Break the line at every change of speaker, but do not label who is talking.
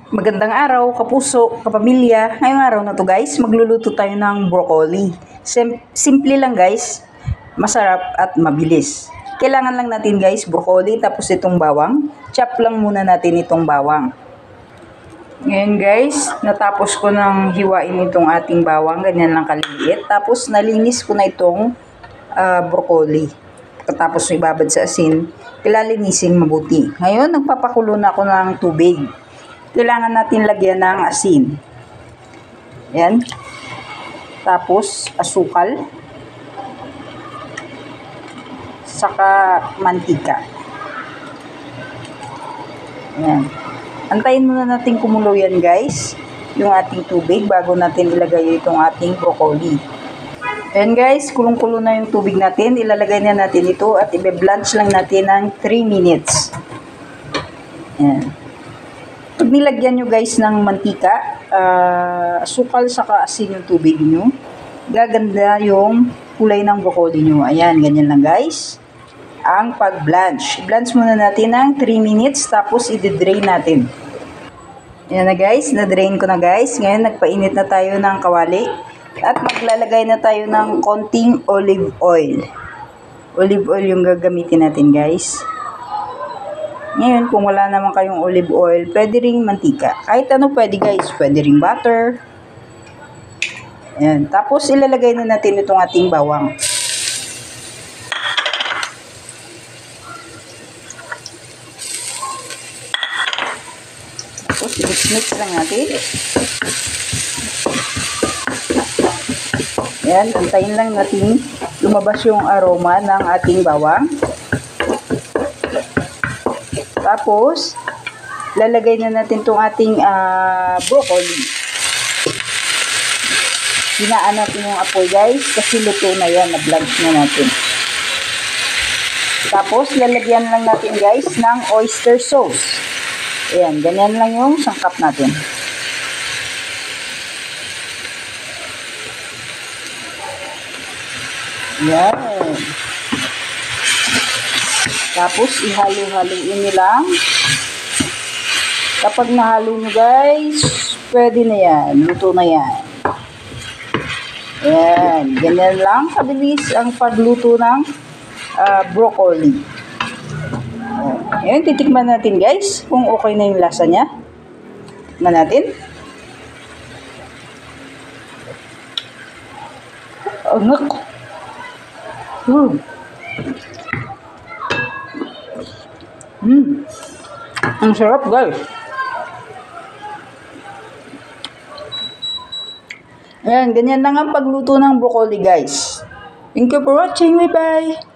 Magandang araw, kapuso, kapamilya. Ngayong araw na to guys, magluluto tayo ng broccoli. Simple lang guys, masarap at mabilis. Kailangan lang natin guys, broccoli tapos itong bawang. Chop lang muna natin itong bawang. Ngayon guys, natapos ko nang hiwain itong ating bawang, ganyan lang kaliliit. Tapos nalinis ko na itong broccoli. Tapos ibabad sa asin, kilalinisin mabuti. Ngayon, nagpapakulo na ako ng tubig. Kailangan natin lagyan ng asin. Yan. Tapos, asukal. Saka mantika. Yan. Antayin muna natin kumulo yan guys, yung ating tubig bago natin ilagay itong ating broccoli. Yan guys, kulong-kulo na yung tubig natin. Ilalagay na natin ito at i-blanch lang natin ng 3 minutes. Yan. Pag nilagyan nyo guys ng mantika, asukal saka asin yung tubig nyo, gaganda yung kulay ng broccoli nyo. Ayan, ganyan lang guys. Ang pag-blanch. Blanch muna natin ng 3 minutes tapos i-drain natin. Ayan na guys, na-drain ko na guys. Ngayon nagpainit na tayo ng kawali at maglalagay na tayo ng konting olive oil. Olive oil yung gagamitin natin guys. Ngayon, kung wala naman kayong olive oil, pwede ring mantika. Kahit ano pwede guys. Pwede ring butter. Ayan. Tapos, ilalagay na natin itong ating bawang. Tapos, i-mix lang natin. Ayan. Antayin lang natin lumabas yung aroma ng ating bawang. Tapos, lalagay na natin itong ating broccoli. Hinaan natin yung apoy guys, kasi luto na yan, na-blanch na natin. Tapos, lalagyan lang natin guys ng oyster sauce. Ayan, ganyan lang yung sangkap natin. Ayan. Tapos, ihalo-haloin nyo lang. Kapag nahalo nyo guys, pwede na yan. Luto na yan. Ayan. Ganyan lang kabilis ang pagluto ng broccoli. Ayan. Titikman natin guys kung okay na yung lasa niya. Tikman natin. Anak. Ang sarap guys. Ayan, ganyan lang ang pagluto ng broccoli guys. Thank you for watching. Bye bye.